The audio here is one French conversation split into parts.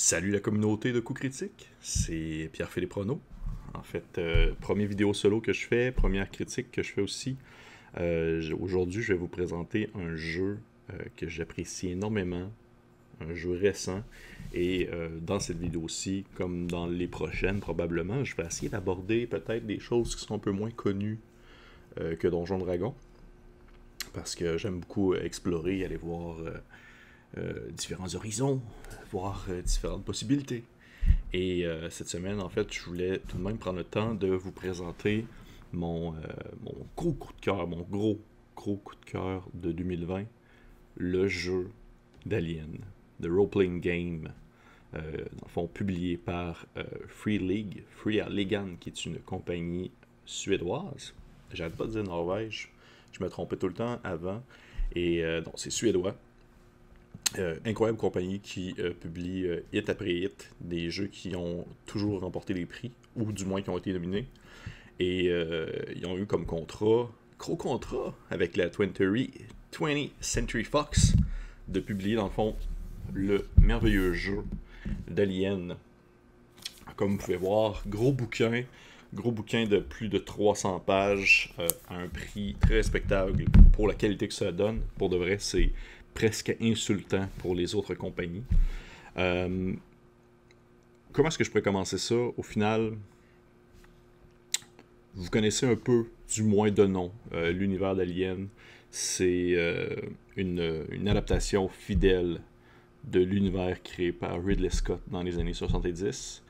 Salut la communauté de coups critiques, c'est Pierre-Philippe Renaud. En fait, première vidéo solo que je fais, première critique que je fais aussi. Aujourd'hui, je vais vous présenter un jeu que j'apprécie énormément, un jeu récent. Et dans cette vidéo-ci, comme dans les prochaines probablement, je vais essayer d'aborder peut-être des choses qui sont un peu moins connues que Donjon Dragon. Parce que j'aime beaucoup explorer, aller voir différents horizons, voir différentes possibilités. Et cette semaine, en fait, je voulais tout de même prendre le temps de vous présenter mon gros coup de cœur, mon gros coup de cœur de 2020, le jeu d'Alien, The Role-Playing Game, dans le fond publié par Free League, Free Legan, qui est une compagnie suédoise. J'arrête pas de dire Norvège, je me trompais tout le temps avant, et donc c'est suédois. Incroyable compagnie qui publie hit après hit des jeux qui ont toujours remporté les prix, ou du moins qui ont été nominés. Et ils ont eu comme gros contrat avec la 20th Century Fox, de publier dans le fond le merveilleux jeu d'Alien. Comme vous pouvez voir, gros bouquin de plus de 300 pages, à un prix très respectable pour la qualité que ça donne. Pour de vrai, c'est presque insultant pour les autres compagnies. Comment est-ce que je pourrais commencer ça? Au final, vous connaissez un peu, du moins de nom, l'univers d'Alien. C'est une adaptation fidèle de l'univers créé par Ridley Scott dans les années 70.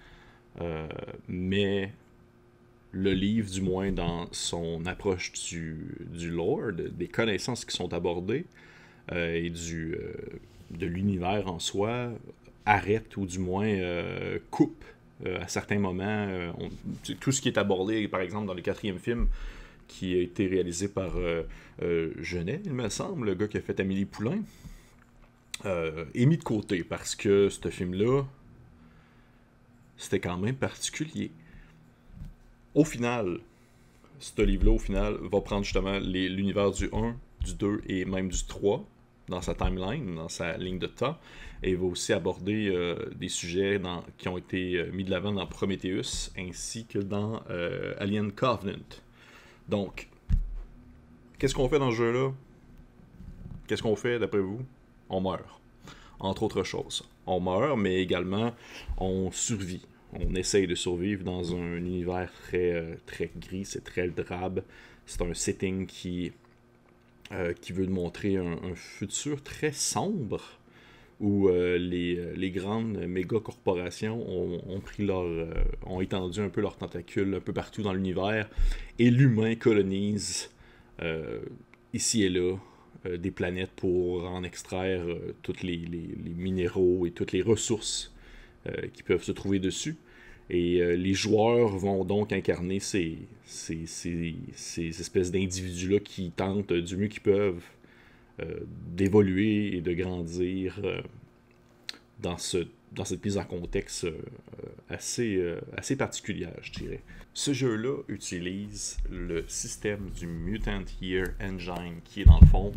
Mais le livre, du moins dans son approche du lore, des connaissances qui sont abordées, et de l'univers en soi, arrête ou du moins coupe à certains moments. Tout ce qui est abordé, par exemple, dans le 4e film, qui a été réalisé par Genet, il me semble, le gars qui a fait Amélie Poulain, est mis de côté parce que ce film-là, c'était quand même particulier. Au final, ce livre-là, au final, va prendre justement l'univers du 1, du 2 et même du 3 dans sa timeline, dans sa ligne de temps, et il va aussi aborder des sujets qui ont été mis de l'avant dans Prometheus, ainsi que dans Alien Covenant. Donc, qu'est-ce qu'on fait dans ce jeu-là? Qu'est-ce qu'on fait, d'après vous? On meurt, entre autres choses. On meurt, mais également, on survit. On essaye de survivre dans un univers très gris, c'est très drabe. C'est un setting qui veut montrer un futur très sombre où les grandes méga corporations ont étendu un peu leurs tentacules un peu partout dans l'univers, et l'humain colonise ici et là des planètes pour en extraire tous les minéraux et toutes les ressources qui peuvent se trouver dessus. Et les joueurs vont donc incarner ces espèces d'individus-là qui tentent du mieux qu'ils peuvent d'évoluer et de grandir dans cette mise en contexte assez particulière, je dirais. Ce jeu-là utilise le système du Mutant Year Engine, qui est dans le fond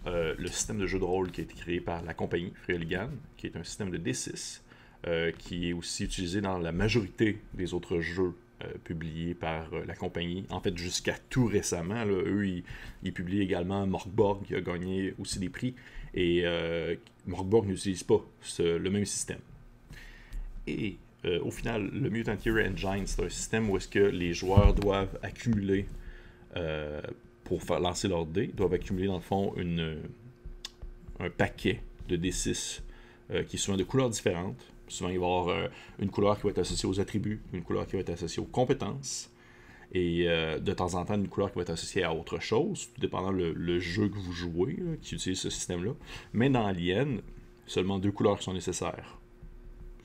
le système de jeu de rôle qui a été créé par la compagnie Free League, qui est un système de D6, qui est aussi utilisé dans la majorité des autres jeux publiés par la compagnie. En fait, jusqu'à tout récemment, là, eux, ils publient également Morkborg, qui a gagné aussi des prix, et Morkborg n'utilise pas le même système. Et au final, le Mutant Year Engine, c'est un système où est-ce que les joueurs doivent accumuler, pour faire lancer leur dés, doivent accumuler dans le fond un paquet de D6 qui est souvent de couleurs différentes. Souvent, il va y avoir une couleur qui va être associée aux attributs, une couleur qui va être associée aux compétences, et de temps en temps, une couleur qui va être associée à autre chose, tout dépendant le jeu que vous jouez, là, qui utilise ce système-là. Mais dans Alien, seulement 2 couleurs sont nécessaires.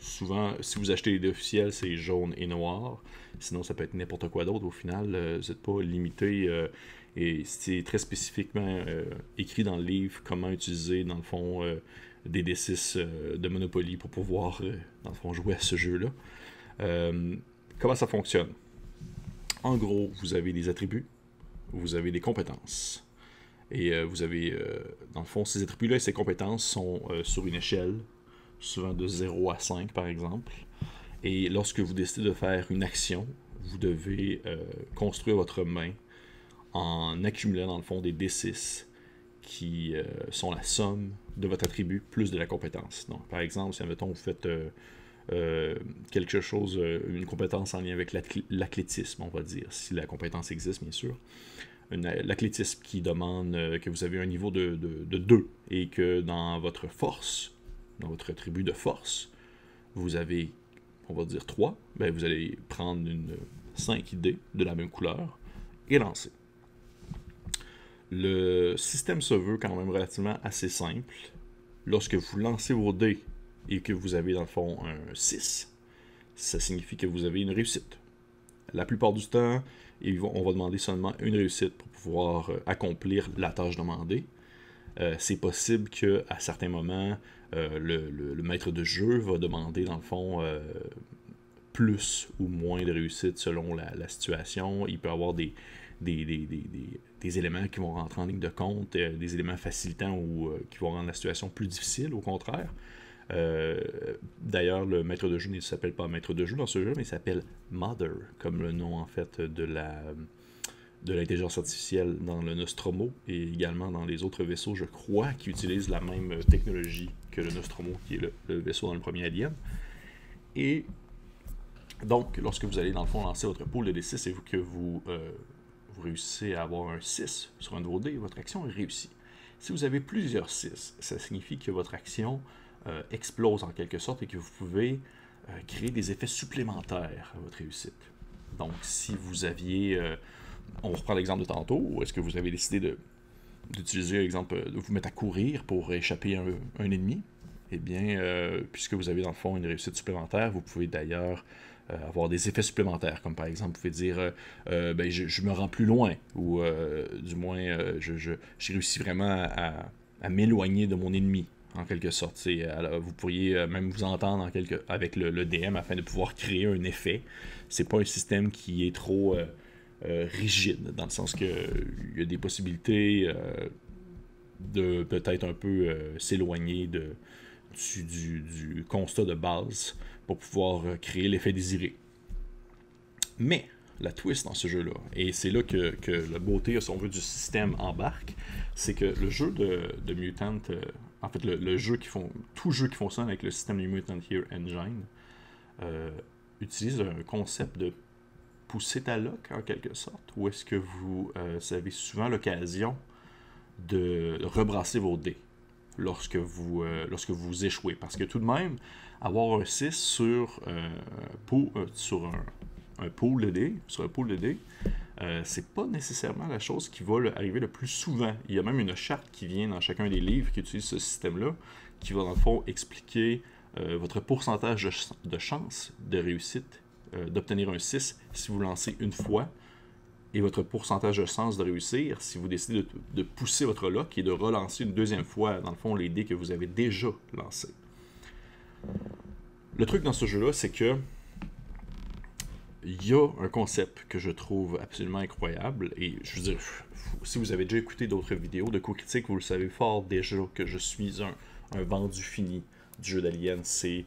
Souvent, si vous achetez les dés officiels, c'est jaune et noir. Sinon, ça peut être n'importe quoi d'autre. Au final, vous n'êtes pas limité. Et c'est très spécifiquement écrit dans le livre comment utiliser, dans le fond, des D6 de Monopoly pour pouvoir, dans le fond, jouer à ce jeu-là. Comment ça fonctionne? En gros, vous avez des attributs, vous avez des compétences. Et vous avez, dans le fond, ces attributs-là et ces compétences sont sur une échelle, souvent de 0 à 5 par exemple. Et lorsque vous décidez de faire une action, vous devez construire votre main en accumulant dans le fond des D6 qui sont la somme de votre attribut plus de la compétence. Donc, par exemple, si admettons, vous faites quelque chose, une compétence en lien avec l'athlétisme, on va dire, si la compétence existe, bien sûr. L'athlétisme qui demande que vous avez un niveau de 2 et que dans votre force, dans votre attribut de force, vous avez, on va dire 3, ben vous allez prendre une 5 dés de la même couleur et lancer. Le système se veut quand même relativement assez simple. Lorsque vous lancez vos dés et que vous avez dans le fond un 6, ça signifie que vous avez une réussite. La plupart du temps, on va demander seulement une réussite pour pouvoir accomplir la tâche demandée. C'est possible qu'à certains moments, le maître de jeu va demander dans le fond plus ou moins de réussite selon la situation. Il peut y avoir des éléments qui vont rentrer en ligne de compte, des éléments facilitants ou qui vont rendre la situation plus difficile, au contraire. D'ailleurs, le maître de jeu ne s'appelle pas maître de jeu dans ce jeu, mais il s'appelle Mother, comme le nom en fait de l'intelligence artificielle dans le Nostromo et également dans les autres vaisseaux, je crois, qui utilisent la même technologie que le Nostromo, qui est le vaisseau dans le premier Alien. Et donc, lorsque vous allez dans le fond lancer votre pool de D6 et que vous réussissez à avoir un 6 sur un de vos dés, votre action est réussie. Si vous avez plusieurs 6, ça signifie que votre action explose en quelque sorte et que vous pouvez créer des effets supplémentaires à votre réussite. Donc, si vous aviez... on reprend l'exemple de tantôt, où est-ce que vous avez décidé d'utiliser l'exemple de vous mettre à courir pour échapper à un ennemi, eh bien, puisque vous avez dans le fond une réussite supplémentaire, vous pouvez d'ailleurs avoir des effets supplémentaires, comme par exemple, vous pouvez dire ben, je me rends plus loin, ou du moins, j'ai réussi vraiment à m'éloigner de mon ennemi, en quelque sorte. Alors, vous pourriez même vous entendre avec le DM afin de pouvoir créer un effet. C'est pas un système qui est trop rigide, dans le sens qu'il y a des possibilités de peut-être un peu s'éloigner du constat de base pour pouvoir créer l'effet désiré. Mais la twist dans ce jeu-là, et c'est là que la beauté, si on veut, du système embarque, c'est que le jeu de Mutant, en fait tout jeu qui fonctionne avec le système du Mutant Year Engine utilise un concept de pousser ta lock en quelque sorte, où est-ce que vous avez souvent l'occasion de rebrasser vos dés lorsque vous échouez. Parce que tout de même, avoir un 6 sur un pool de dés, c'est pas nécessairement la chose qui va arriver le plus souvent. Il y a même une charte qui vient dans chacun des livres qui utilise ce système-là, qui va dans le fond expliquer votre pourcentage de chance de réussite d'obtenir un 6 si vous lancez une fois, et votre pourcentage de chance de réussir si vous décidez de pousser votre lock et de relancer une deuxième fois, dans le fond, les dés que vous avez déjà lancés. Le truc dans ce jeu-là, c'est que il y a un concept que je trouve absolument incroyable, et je veux dire, si vous avez déjà écouté d'autres vidéos de co-critique, vous le savez fort déjà que je suis un vendu fini du jeu d'Alien. C'est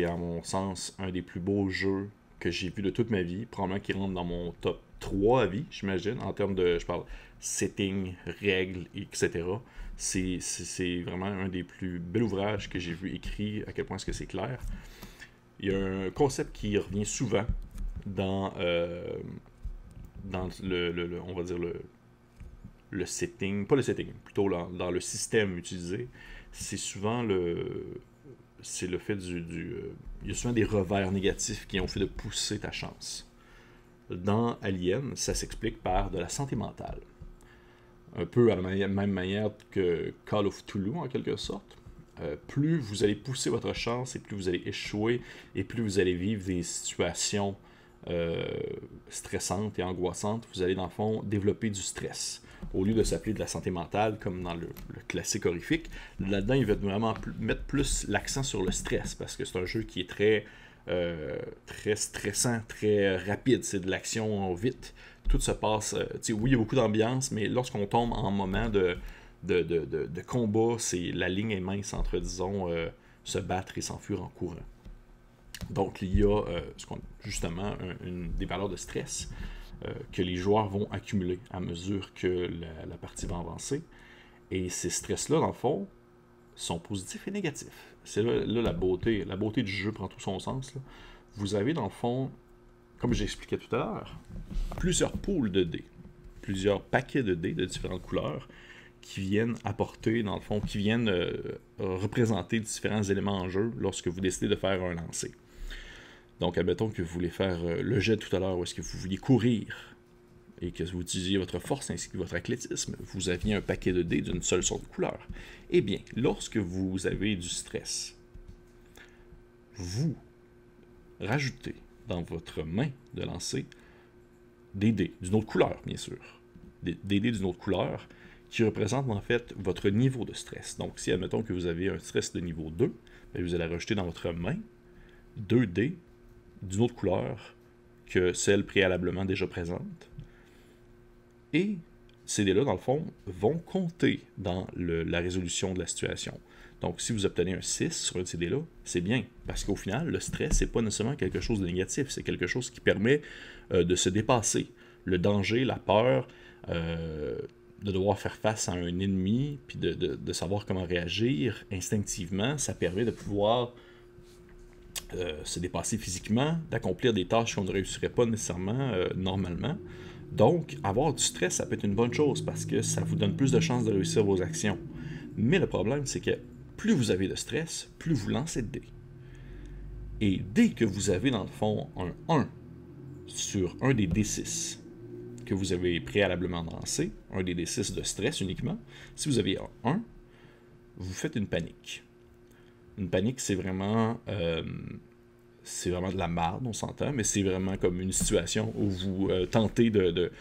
à mon sens un des plus beaux jeux que j'ai vu de toute ma vie, probablement qui rentre dans mon top 3 à vie, j'imagine, en termes de, je parle, setting, règles, etc. C'est vraiment un des plus bels ouvrages que j'ai vu écrit, à quel point est-ce que c'est clair. Il y a un concept qui revient souvent dans on va dire le setting, pas le setting, plutôt dans le système utilisé. C'est souvent le fait il y a souvent des revers négatifs qui ont fait de pousser ta chance. Dans Alien, ça s'explique par de la santé mentale. Un peu à la même manière que Call of Cthulhu, en quelque sorte. Plus vous allez pousser votre chance, et plus vous allez échouer, et plus vous allez vivre des situations stressantes et angoissantes, vous allez dans le fond développer du stress. Au lieu de s'appeler de la santé mentale, comme dans le classique horrifique, là-dedans, il va vraiment mettre plus l'accent sur le stress, parce que c'est un jeu qui est très stressant, très rapide, c'est de l'action vite. Tout se passe, oui, il y a beaucoup d'ambiance, mais lorsqu'on tombe en moment de combat, la ligne est mince entre, disons, se battre et s'enfuir en courant. Donc, il y a justement des valeurs de stress que les joueurs vont accumuler à mesure que la partie va avancer. Et ces stress-là, dans le fond, sont positifs et négatifs. C'est là la beauté du jeu prend tout son sens. Là. Vous avez, dans le fond, comme j'expliquais tout à l'heure, plusieurs pools de dés, plusieurs paquets de dés de différentes couleurs qui viennent apporter, dans le fond, qui viennent représenter différents éléments en jeu lorsque vous décidez de faire un lancer. Donc, admettons que vous voulez faire le jet tout à l'heure, ou est-ce que vous vouliez courir, et que vous utilisiez votre force ainsi que votre athlétisme, vous aviez un paquet de dés d'une seule sorte de couleur. Eh bien, lorsque vous avez du stress, vous rajoutez dans votre main de lancer des dés d'une autre couleur, bien sûr. Des dés d'une autre couleur qui représentent en fait votre niveau de stress. Donc, si admettons que vous avez un stress de niveau 2, bien, vous allez rajouter dans votre main 2 dés d'une autre couleur que celle préalablement déjà présente. Et ces dés-là, dans le fond, vont compter dans la résolution de la situation. Donc, si vous obtenez un 6 sur un de ces dés-là, c'est bien. Parce qu'au final, le stress, c'est pas nécessairement quelque chose de négatif. C'est quelque chose qui permet de se dépasser. Le danger, la peur, de devoir faire face à un ennemi, puis de savoir comment réagir instinctivement, ça permet de pouvoir se dépasser physiquement, d'accomplir des tâches qu'on ne réussirait pas nécessairement normalement. Donc, avoir du stress, ça peut être une bonne chose parce que ça vous donne plus de chances de réussir vos actions. Mais le problème, c'est que plus vous avez de stress, plus vous lancez de dés. Et dès que vous avez, dans le fond, un 1 sur un des D6 que vous avez préalablement lancé, un des D6 de stress uniquement, si vous avez un 1, vous faites une panique. Une panique, c'est vraiment de la merde, on s'entend, mais c'est vraiment comme une situation où vous tentez de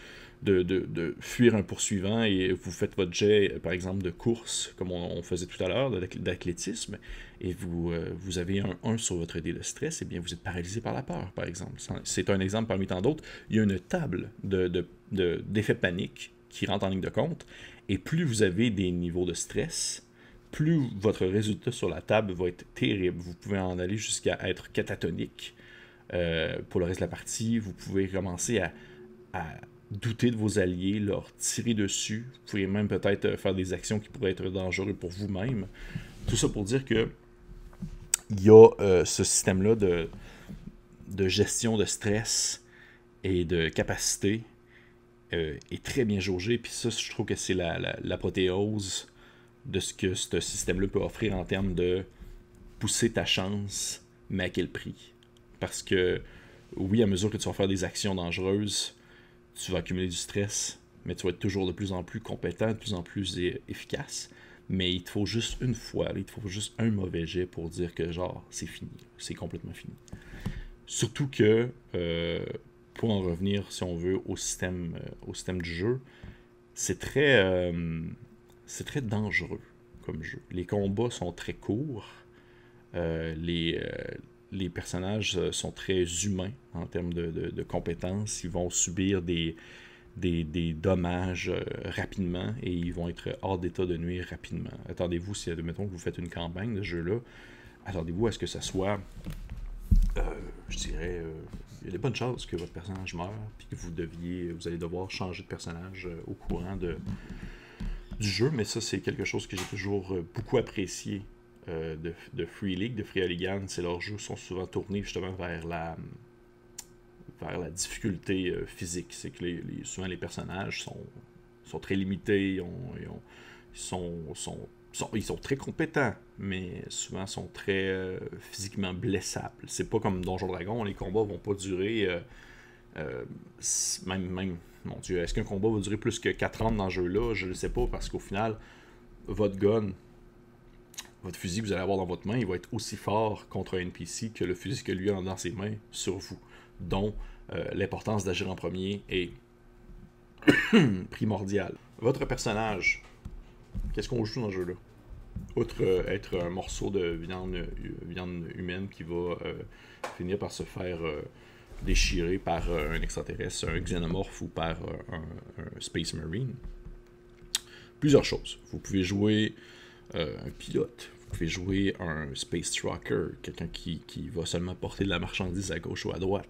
fuir un poursuivant et vous faites votre jet, par exemple, de course, comme on faisait tout à l'heure, d'athlétisme, et vous avez un 1 sur votre dé de stress, et bien vous êtes paralysé par la peur, par exemple. C'est un exemple parmi tant d'autres. Il y a une table d'effets panique qui rentre en ligne de compte, et plus vous avez des niveaux de stress, plus votre résultat sur la table va être terrible. Vous pouvez en aller jusqu'à être catatonique pour le reste de la partie. Vous pouvez commencer à douter de vos alliés, leur tirer dessus. Vous pouvez même peut-être faire des actions qui pourraient être dangereuses pour vous-même. Tout ça pour dire que il y a ce système-là de gestion de stress et de capacité est très bien jaugé. Puis ça, je trouve que c'est l'apothéose de ce que ce système-là peut offrir en termes de pousser ta chance, mais à quel prix? Parce que, oui, à mesure que tu vas faire des actions dangereuses, tu vas accumuler du stress, mais tu vas être toujours de plus en plus compétent, de plus en plus efficace. Mais il te faut juste une fois, il te faut juste un mauvais jet pour dire que, genre, c'est fini. C'est complètement fini. Surtout que, pour en revenir, si on veut, au système du jeu, c'est très dangereux comme jeu. Les combats sont très courts. Les personnages sont très humains en termes de compétences. Ils vont subir des dommages rapidement et ils vont être hors d'état de nuire rapidement. Attendez-vous, si admettons que vous faites une campagne de ce jeu-là, attendez-vous à ce que ça soit, je dirais, il y a des bonnes chances que votre personnage meure puis que vous allez devoir changer de personnage au courant du jeu, mais ça, c'est quelque chose que j'ai toujours beaucoup apprécié de Free League, de Free Hooligans. C'est leurs jeux sont souvent tournés justement vers la difficulté physique. C'est que souvent les personnages sont très limités, ils sont très compétents, mais souvent sont très physiquement blessables. C'est pas comme Donjon Dragon, les combats vont pas durer même mon Dieu, est-ce qu'un combat va durer plus que 4 ans dans ce jeu-là? Je ne sais pas, parce qu'au final, votre gun, votre fusil que vous allez avoir dans votre main, il va être aussi fort contre un NPC que le fusil que lui a dans ses mains sur vous. Donc, l'importance d'agir en premier est primordiale. Votre personnage, qu'est-ce qu'on joue dans ce jeu-là? Outre être un morceau de viande humaine qui va finir par se faire déchiré par un extraterrestre, un xénomorphe ou par un Space Marine. Plusieurs choses. Vous pouvez jouer un pilote, vous pouvez jouer un Space Trucker, quelqu'un qui va seulement porter de la marchandise à gauche ou à droite.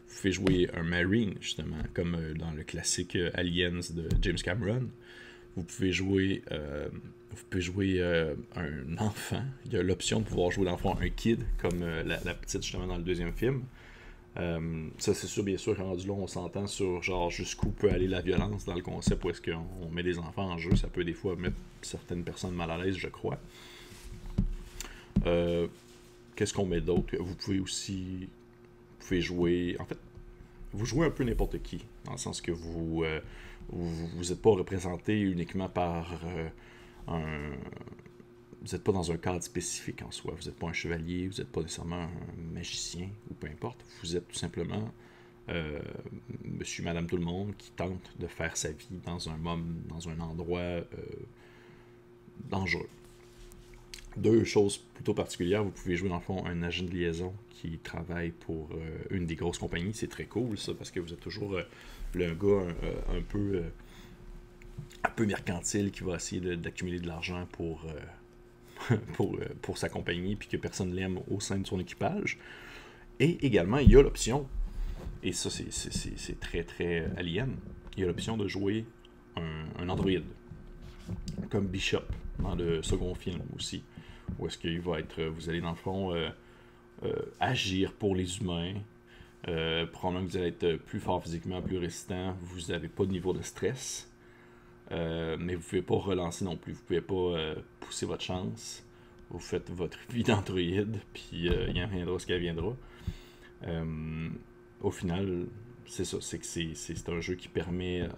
Vous pouvez jouer un Marine, justement, comme dans le classique Aliens de James Cameron. Vous pouvez jouer, un enfant. Il y a l'option de pouvoir jouer, dans le fond, un kid, comme la petite, justement, dans le deuxième film. Ça, c'est sûr, bien sûr, quand rendu là, on s'entend sur genre jusqu'où peut aller la violence dans le concept où est-ce qu'on met des enfants en jeu. Ça peut des fois mettre certaines personnes mal à l'aise, je crois. Qu'est-ce qu'on met d'autre? Vous pouvez jouer... En fait, vous jouez un peu n'importe qui, dans le sens que vous n'êtes pas représenté uniquement par un... Vous n'êtes pas dans un cadre spécifique en soi. Vous n'êtes pas un chevalier, vous n'êtes pas nécessairement un magicien, ou peu importe. Vous êtes tout simplement monsieur, madame, tout le monde qui tente de faire sa vie dans un endroit dangereux. Deux choses plutôt particulières. Vous pouvez jouer dans le fond un agent de liaison qui travaille pour une des grosses compagnies. C'est très cool ça, parce que vous êtes toujours le gars un peu mercantile qui va essayer d'accumuler de l'argent pour sa compagnie, puis que personne l'aime au sein de son équipage. Et également, il y a l'option, et ça c'est très très alien, il y a l'option de jouer un androïde, comme Bishop dans le second film aussi, où est-ce qu'il va être, vous allez dans le fond agir pour les humains, probablement que vous allez être plus fort physiquement, plus résistant, vous n'avez pas de niveau de stress, mais vous ne pouvez pas relancer non plus, vous ne pouvez pas pousser votre chance, vous faites votre vie d'androïde, puis il en viendra ce qu'il viendra. Au final, c'est ça, c'est un jeu qui permet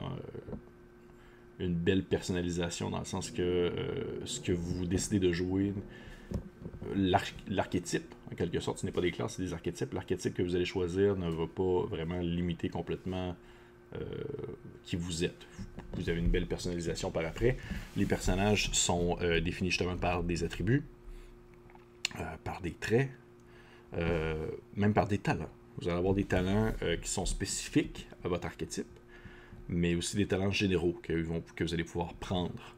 une belle personnalisation, dans le sens que ce que vous décidez de jouer, l'archétype, en quelque sorte, ce n'est pas des classes, c'est des archétypes. L'archétype que vous allez choisir ne va pas vraiment limiter complètement qui vous êtes. Vous avez une belle personnalisation par après. Les personnages sont définis justement par des attributs, par des traits, même par des talents. Vous allez avoir des talents qui sont spécifiques à votre archétype, mais aussi des talents généraux que vous allez pouvoir prendre.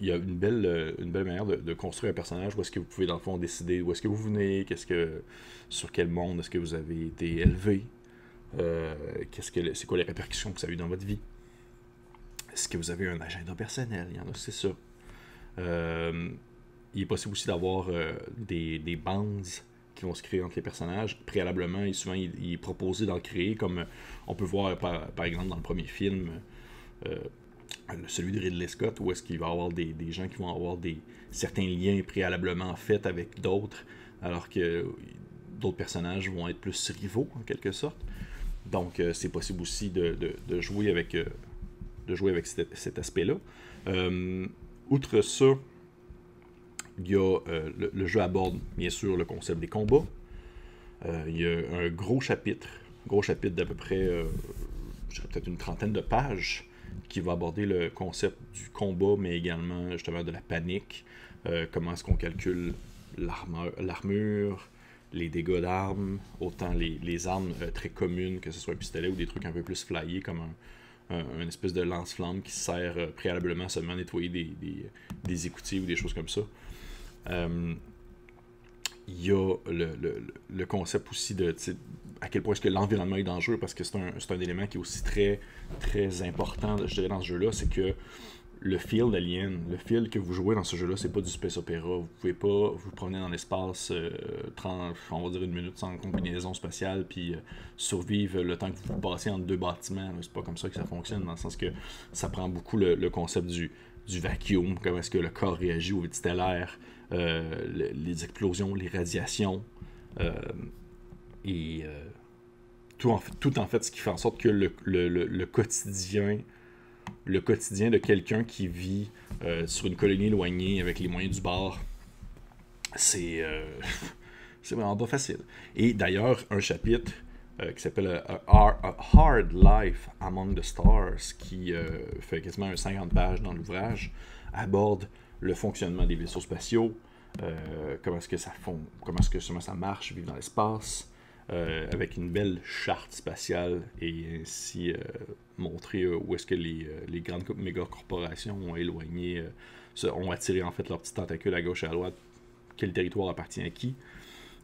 Il y a une belle manière de construire un personnage où est-ce que vous pouvez dans le fond décider où est-ce que vous venez, sur quel monde est-ce que vous avez été élevé, c'est quoi les répercussions que ça a eu dans votre vie. Est-ce que vous avez un agenda personnel? Il y en a, c'est ça. Il est possible aussi d'avoir des bandes qui vont se créer entre les personnages préalablement, et souvent il est proposé d'en créer, comme on peut voir par exemple dans le premier film, celui de Ridley Scott, où est-ce qu'il va y avoir des gens qui vont avoir certains liens préalablement faits avec d'autres, alors que d'autres personnages vont être plus rivaux en quelque sorte. Donc c'est possible aussi de jouer avec cet aspect-là. Outre ça, il y a le jeu aborde bien sûr le concept des combats. Il y a un gros chapitre d'à peu près peut-être une trentaine de pages qui va aborder le concept du combat, mais également justement de la panique, comment est-ce qu'on calcule l'armure, les dégâts d'armes, autant les armes très communes, que ce soit un pistolet ou des trucs un peu plus flyés comme une espèce de lance-flamme qui sert préalablement seulement à nettoyer des écoutilles ou des choses comme ça. Il y a le concept aussi de à quel point est-ce que l'environnement est dangereux, parce que c'est un élément qui est aussi très, très important, je dirais, dans ce jeu-là, c'est que le feel d'Alien, le feel que vous jouez dans ce jeu-là, c'est pas du space opéra. Vous pouvez pas vous promener dans l'espace 30, on va dire une minute sans combinaison spatiale, puis survivre le temps que vous passez entre deux bâtiments. C'est pas comme ça que ça fonctionne, dans le sens que ça prend beaucoup le concept du vacuum, comment est-ce que le corps réagit au vide stellaire, les explosions, les radiations, et tout en fait ce qui fait en sorte que le quotidien de quelqu'un qui vit sur une colonie éloignée avec les moyens du bord, c'est vraiment pas facile. Et d'ailleurs, un chapitre qui s'appelle A Hard Life Among the Stars, qui fait quasiment 50 pages dans l'ouvrage, aborde le fonctionnement des vaisseaux spatiaux, comment est-ce que ça marche, vivre dans l'espace, avec une belle charte spatiale et ainsi montrer où est-ce que les grandes méga corporations ont éloigné, ont attiré en fait leurs petits tentacules à gauche et à droite, quel territoire appartient à qui.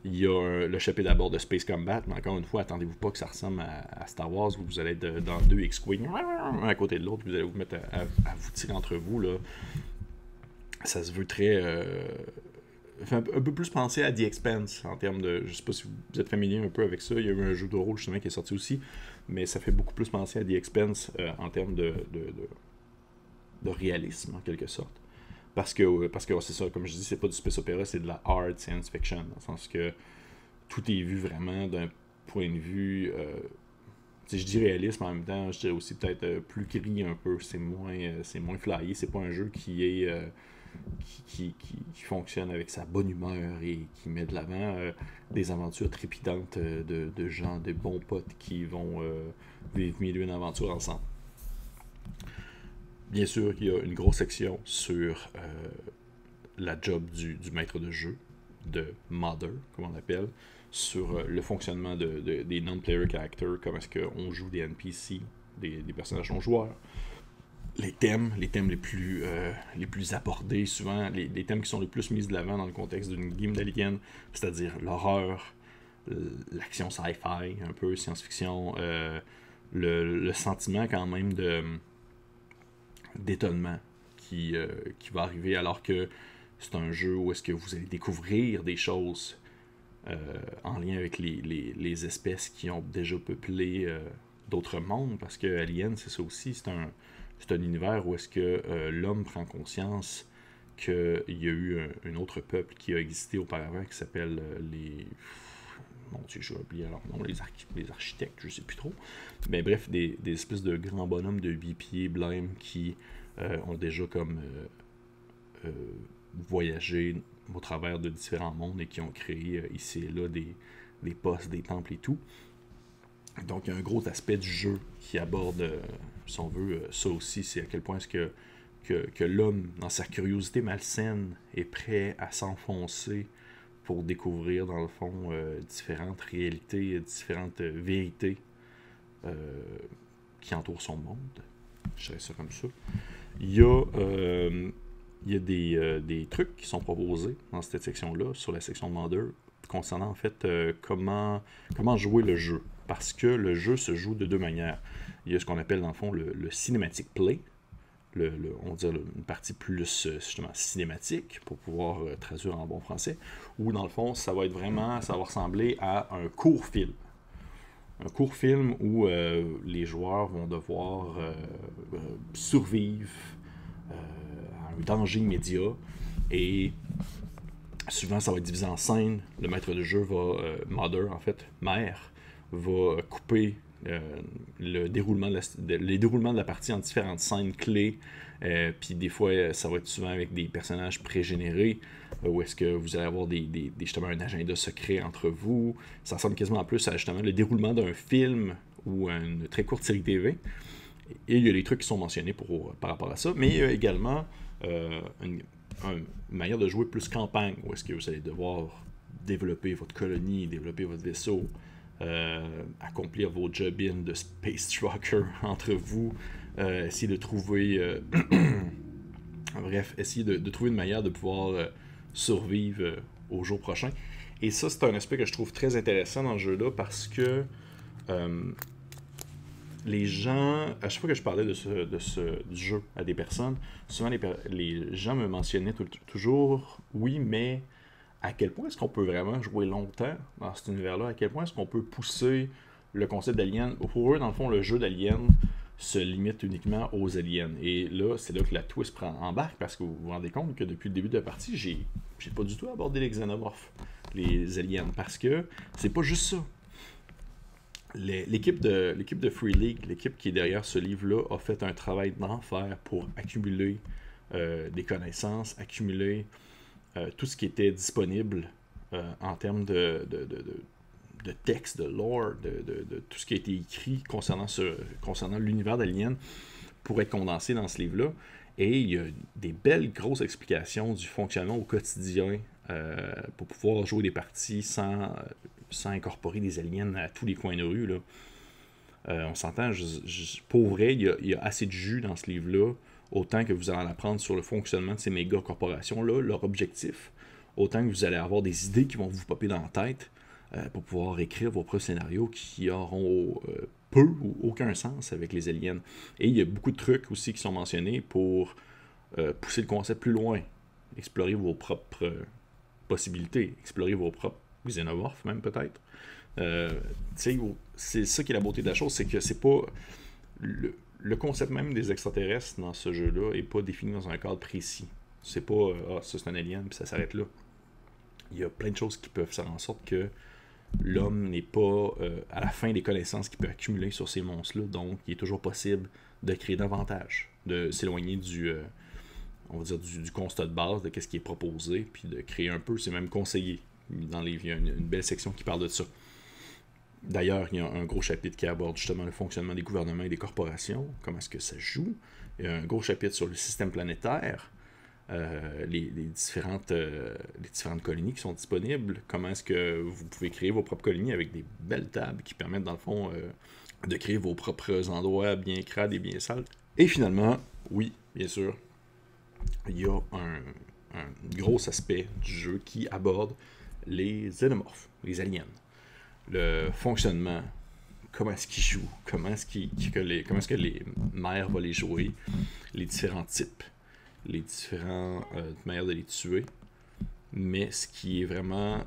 Il y a le chapitre d'abord de Space Combat, mais encore une fois, attendez-vous pas que ça ressemble à Star Wars, où vous allez être dans deux X-Wing, un à côté de l'autre, vous allez vous mettre à vous tirer entre vous, là. Ça se veut très... fait un peu plus penser à The Expanse en termes de... Je sais pas si vous êtes familier un peu avec ça, il y a eu un jeu de rôle justement qui est sorti aussi, mais ça fait beaucoup plus penser à The Expanse en termes de réalisme en quelque sorte. Parce que ouais, c'est ça, comme je dis, c'est pas du space opéra, c'est de la hard science fiction, dans le sens que tout est vu vraiment d'un point de vue... je dis réalisme, en même temps, je dirais aussi peut-être plus gris un peu, c'est moins flyé, c'est pas un jeu qui est... qui fonctionne avec sa bonne humeur et qui met de l'avant des aventures trépidantes de gens, de bons potes qui vont vivre mille et une aventures ensemble. Bien sûr, il y a une grosse section sur la job du maître de jeu, de modder, comme on l'appelle, sur le fonctionnement des non-player characters, comment est-ce qu'on joue des NPC, des personnages non-joueurs, les thèmes les plus abordés, souvent les thèmes qui sont les plus mis de l'avant dans le contexte d'une game d'Alien, c'est-à-dire l'horreur, l'action sci-fi, un peu science-fiction, le sentiment quand même d'étonnement qui va arriver alors que c'est un jeu où est-ce que vous allez découvrir des choses en lien avec les espèces qui ont déjà peuplé d'autres mondes, parce que Alien, c'est ça aussi, c'est un univers où est-ce que l'homme prend conscience qu'il y a eu un autre peuple qui a existé auparavant qui s'appelle les... Mon Dieu, j'ai oublié leur nom, les architectes, je sais plus trop. Mais bref, des espèces de grands bonhommes de 8 pieds blêmes qui ont déjà comme voyagé au travers de différents mondes et qui ont créé ici et là des postes, des temples et tout. Donc il y a un gros aspect du jeu qui aborde, si on veut, ça aussi, c'est à quel point est-ce que l'homme, dans sa curiosité malsaine, est prêt à s'enfoncer pour découvrir, dans le fond, différentes réalités, différentes vérités qui entourent son monde. Je dirais ça comme ça. Il y a des trucs qui sont proposés dans cette section-là, sur la section Modder, concernant en fait comment jouer le jeu. Parce que le jeu se joue de deux manières. Il y a ce qu'on appelle dans le fond le cinematic play, on va dire une partie plus justement cinématique, pour pouvoir traduire en bon français, où dans le fond ça va ressembler à un court film. Un court film où les joueurs vont devoir survivre à un danger immédiat, et souvent ça va être divisé en scènes. Le maître de jeu va couper les déroulements de la partie en différentes scènes clés, puis des fois ça va être souvent avec des personnages pré-générés, où est-ce que vous allez avoir justement un agenda secret entre vous. Ça ressemble quasiment plus à justement le déroulement d'un film ou à une très courte série TV, et il y a des trucs qui sont mentionnés par rapport à ça, mais il y a également une manière de jouer plus campagne, où est-ce que vous allez devoir développer votre colonie, développer votre vaisseau, accomplir vos job-in de Space Trucker entre vous, essayer de trouver bref, essayer de trouver une manière de pouvoir survivre au jour prochain. Et ça, c'est un aspect que je trouve très intéressant dans le jeu-là, parce que les gens, à chaque fois que je parlais du jeu à des personnes, souvent les gens me mentionnaient toujours, oui, mais à quel point est-ce qu'on peut vraiment jouer longtemps dans cet univers-là? À quel point est-ce qu'on peut pousser le concept d'Alien? Pour eux, dans le fond, le jeu d'Alien se limite uniquement aux aliens. Et là, c'est là que la twist embarque, parce que vous vous rendez compte que depuis le début de la partie, j'ai pas du tout abordé les xénomorphes, les aliens, parce que c'est pas juste ça. L'équipe de Free League, l'équipe qui est derrière ce livre-là, a fait un travail d'enfer pour accumuler des connaissances, accumuler tout ce qui était disponible en termes de texte, de lore, de tout ce qui a été écrit concernant l'univers d'Alien, pour être condensé dans ce livre-là. Et il y a des belles grosses explications du fonctionnement au quotidien pour pouvoir jouer des parties sans sans incorporer des aliens à tous les coins de rue, là. On s'entend, pour vrai, il y a assez de jus dans ce livre-là, autant que vous allez en apprendre sur le fonctionnement de ces méga corporations-là, leur objectif, autant que vous allez avoir des idées qui vont vous popper dans la tête pour pouvoir écrire vos propres scénarios qui auront peu ou aucun sens avec les aliens. Et il y a beaucoup de trucs aussi qui sont mentionnés pour pousser le concept plus loin, explorer vos propres possibilités, explorer vos propres xénomorphes même peut-être. C'est ça qui est la beauté de la chose, c'est que c'est pas le concept même des extraterrestres dans ce jeu-là est pas défini dans un cadre précis. C'est pas ça c'est un alien puis ça s'arrête là. Il y a plein de choses qui peuvent faire en sorte que l'homme n'est pas à la fin des connaissances qu'il peut accumuler sur ces monstres-là, donc il est toujours possible de créer davantage, de s'éloigner on va dire du constat de base de ce qui est proposé, puis de créer un peu, c'est même conseillé. Dans les livres, il y a une belle section qui parle de ça. D'ailleurs, il y a un gros chapitre qui aborde justement le fonctionnement des gouvernements et des corporations, comment est-ce que ça joue. Il y a un gros chapitre sur le système planétaire, les différentes colonies qui sont disponibles, comment est-ce que vous pouvez créer vos propres colonies avec des belles tables qui permettent dans le fond de créer vos propres endroits bien crades et bien sales. Et finalement, oui, bien sûr, il y a un gros aspect du jeu qui aborde les xénomorphes, les aliens. Le fonctionnement, comment est-ce qu'ils jouent, comment est-ce que les mères vont les jouer, les différents types, les différentes manières de les tuer. Mais ce qui est vraiment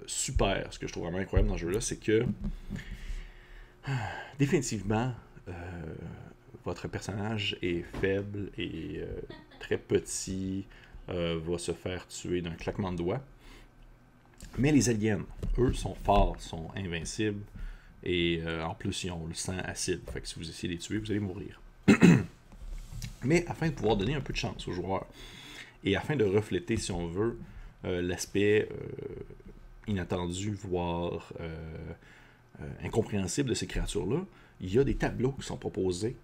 super, ce que je trouve vraiment incroyable dans ce jeu-là, c'est que définitivement, votre personnage est faible et très petit, va se faire tuer d'un claquement de doigts. Mais les aliens, eux, sont forts, sont invincibles, et en plus, ils ont le sang acide. Fait que si vous essayez de les tuer, vous allez mourir. Mais afin de pouvoir donner un peu de chance aux joueurs, et afin de refléter, si on veut, l'aspect inattendu, voire incompréhensible de ces créatures-là, il y a des tableaux qui sont proposés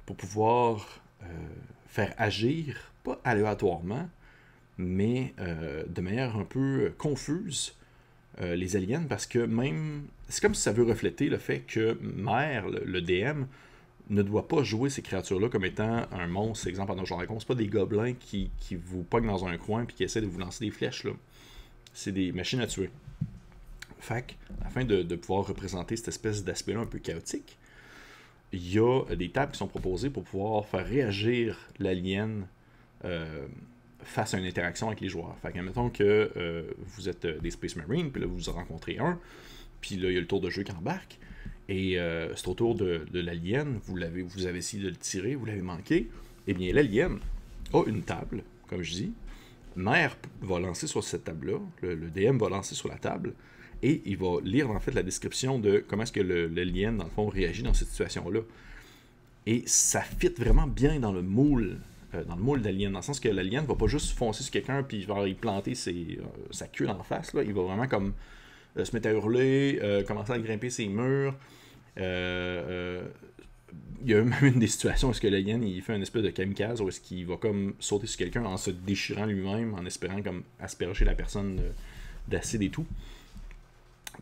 pour pouvoir faire agir, pas aléatoirement, mais de manière un peu confuse, les aliens, parce que même... C'est comme si ça veut refléter le fait que Mère, le DM, ne doit pas jouer ces créatures-là comme étant un monstre, exemple, en Donjons & Dragons. C'est pas des gobelins qui vous pognent dans un coin et qui essaient de vous lancer des flèches, là. C'est des machines à tuer. Fait que, afin de pouvoir représenter cette espèce d'aspect-là un peu chaotique, il y a des tables qui sont proposées pour pouvoir faire réagir l'alien face à une interaction avec les joueurs. Fait que, admettons que vous êtes des Space Marines, puis là, vous en rencontrez un, puis là, il y a le tour de jeu qui embarque, et c'est au tour de l'alien, vous avez essayé de le tirer, vous l'avez manqué, et bien l'alien a une table, comme je dis, Mère va lancer sur cette table-là, le DM va lancer sur la table, et il va lire en fait la description de comment est-ce que l'alien, dans le fond, réagit dans cette situation-là. Et ça fit vraiment bien dans le moule d'Alien, dans le sens que l'alien va pas juste foncer sur quelqu'un puis y planter sa queue en face, là. Il va vraiment comme se mettre à hurler, commencer à grimper ses murs. Il y a même une des situations où l'alien il fait une espèce de kamikaze où est-ce qu'il va comme sauter sur quelqu'un en se déchirant lui-même, en espérant comme asperger la personne d'acide et tout.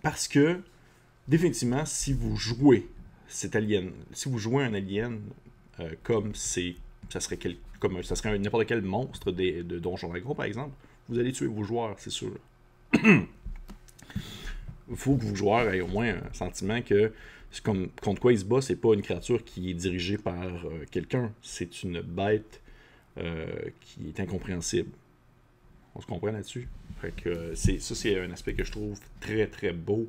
Parce que définitivement, si vous jouez cet alien, si vous jouez un alien comme ça serait n'importe quel monstre de Donjons & Dragons, par exemple, vous allez tuer vos joueurs, c'est sûr. Il faut que vos joueurs aient au moins un sentiment que contre quoi il se bat, c'est pas une créature qui est dirigée par quelqu'un, c'est une bête qui est incompréhensible. On se comprend là-dessus. Fait que c'est un aspect que je trouve très très beau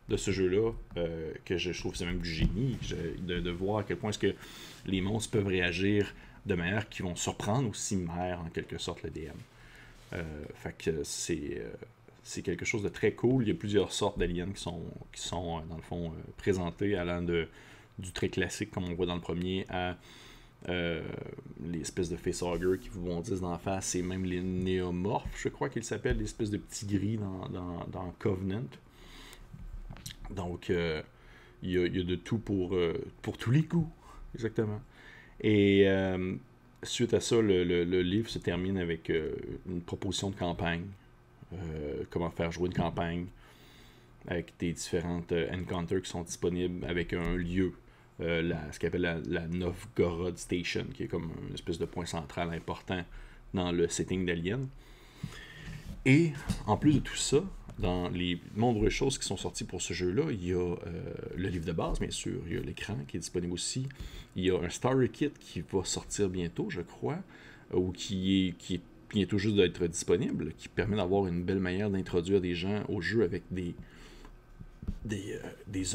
de ce jeu-là, que je trouve c'est même du génie, de voir à quel point est-ce que les monstres peuvent réagir de manière qui vont surprendre aussi Mère, en quelque sorte, le DM. Fait que c'est quelque chose de très cool. Il y a plusieurs sortes d'aliens qui sont dans le fond, présentés, allant du très classique, comme on voit dans le premier, à les espèces de facehugger qui vous bondissent d'en face, et même les néomorphes, je crois qu'ils s'appellent, les espèces de petits gris dans Covenant. Donc, il y a de tout pour tous les coups, exactement. Et suite à ça, le livre se termine avec une proposition de campagne. Comment faire jouer une campagne. avec des différentes encounters qui sont disponibles avec un lieu, ce qu'on appelle la Novgorod Station, qui est comme une espèce de point central important dans le setting d'Alien. Et en plus de tout ça, dans les nombreuses choses qui sont sorties pour ce jeu-là, il y a le livre de base, bien sûr, il y a l'écran qui est disponible aussi, il y a un Starter Kit qui va sortir bientôt, je crois, ou qui est bientôt juste d'être disponible, qui permet d'avoir une belle manière d'introduire des gens au jeu avec des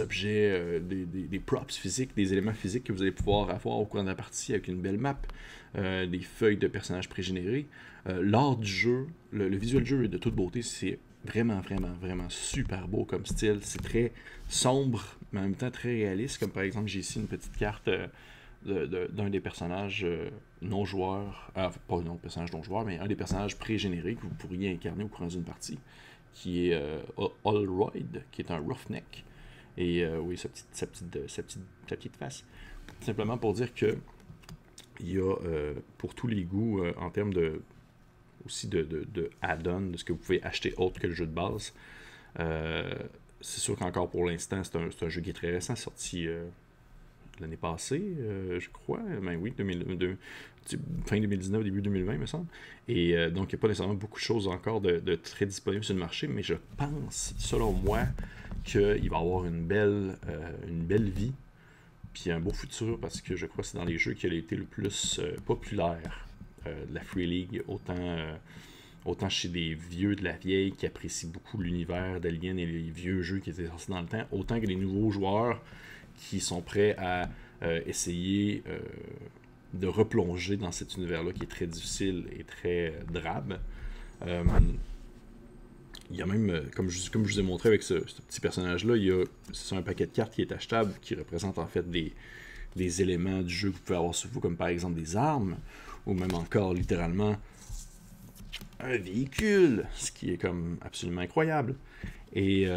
objets, des props physiques, des éléments physiques que vous allez pouvoir avoir au cours de la partie avec une belle map, des feuilles de personnages pré-générés. L'art du jeu, le visuel du jeu est de toute beauté, c'est vraiment super beau comme style. C'est très sombre, mais en même temps très réaliste, comme par exemple j'ai ici une petite carte d'un des personnages non joueurs, pas un personnage non joueur, mais un des personnages pré-générés que vous pourriez incarner au cours d'une partie, qui est Holroyd, qui est un roughneck. Et oui, sa petite face. Simplement pour dire que il y a pour tous les goûts en termes de aussi de add-on, de ce que vous pouvez acheter autre que le jeu de base. C'est sûr qu'encore pour l'instant, c'est un jeu qui est très récent, sorti l'année passée, je crois. Ben oui, fin 2019, début 2020, me semble. Et donc, il n'y a pas nécessairement beaucoup de choses encore de très disponibles sur le marché, mais je pense, selon moi, qu'il va avoir une belle vie, puis un beau futur, parce que je crois que c'est dans les jeux qui a été le plus populaire de la Free League, autant chez des vieux de la vieille qui apprécient beaucoup l'univers d'Alien et les vieux jeux qui étaient sortis dans le temps, autant que les nouveaux joueurs qui sont prêts à essayer de replonger dans cet univers-là qui est très difficile et très drabe. Il y a même, comme je vous ai montré avec ce petit personnage-là, c'est un paquet de cartes qui est achetable, qui représente en fait des éléments du jeu que vous pouvez avoir sur vous, comme par exemple des armes, ou même encore littéralement un véhicule, ce qui est comme absolument incroyable. Et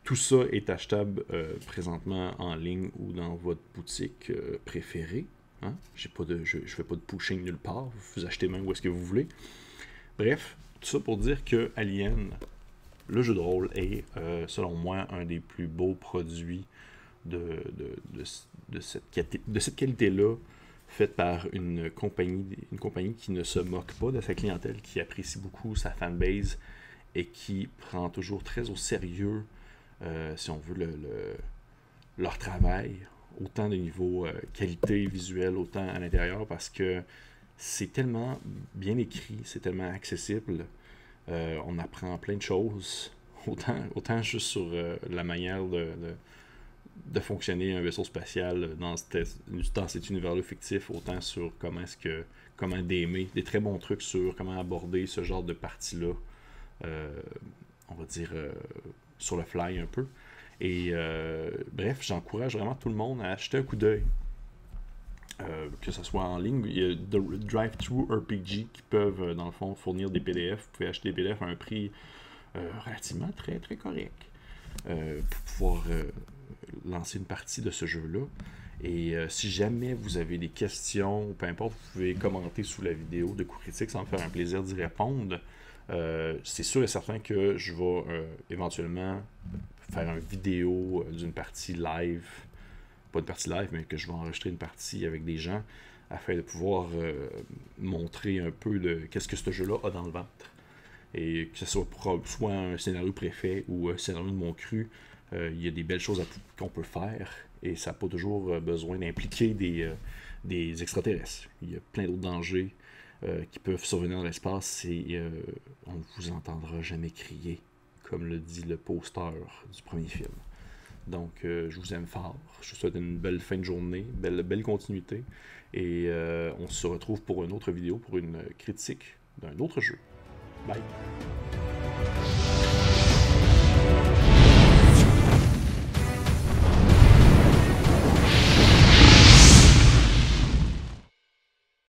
tout ça est achetable présentement en ligne ou dans votre boutique préférée. Hein? Je fais pas de pushing nulle part, vous achetez même où est-ce que vous voulez. Bref, tout ça pour dire que Alien, le jeu de rôle, est selon moi un des plus beaux produits de cette qualité-là, faite par une compagnie qui ne se moque pas de sa clientèle, qui apprécie beaucoup sa fanbase et qui prend toujours très au sérieux, si on veut, leur travail, autant de niveau qualité visuelle, autant à l'intérieur, parce que c'est tellement bien écrit, c'est tellement accessible, on apprend plein de choses, autant juste sur la manière de fonctionner un vaisseau spatial dans cet univers-là fictif, autant sur comment d'aimer, des très bons trucs sur comment aborder ce genre de partie-là, on va dire sur le fly un peu. Et bref, j'encourage vraiment tout le monde à acheter un coup d'œil. Que ce soit en ligne, il y a Drive-Thru RPG qui peuvent, dans le fond, fournir des PDF. Vous pouvez acheter des PDF à un prix relativement très, très correct pour pouvoir lancer une partie de ce jeu-là. Et si jamais vous avez des questions, peu importe, vous pouvez commenter sous la vidéo de Coup Critique, ça va me faire un plaisir d'y répondre. C'est sûr et certain que je vais éventuellement faire une vidéo d'une partie live, pas une partie live, mais que je vais enregistrer une partie avec des gens afin de pouvoir montrer un peu de qu'est-ce que ce jeu-là a dans le ventre. Et que ce soit un scénario préfet ou un scénario de mon cru, il y a des belles choses qu'on peut faire et ça n'a pas toujours besoin d'impliquer des extraterrestres. Il y a plein d'autres dangers qui peuvent survenir dans l'espace et on ne vous entendra jamais crier, comme le dit le poster du premier film. Donc, je vous aime fort. Je vous souhaite une belle fin de journée, belle continuité. Et on se retrouve pour une autre vidéo, pour une critique d'un autre jeu. Bye!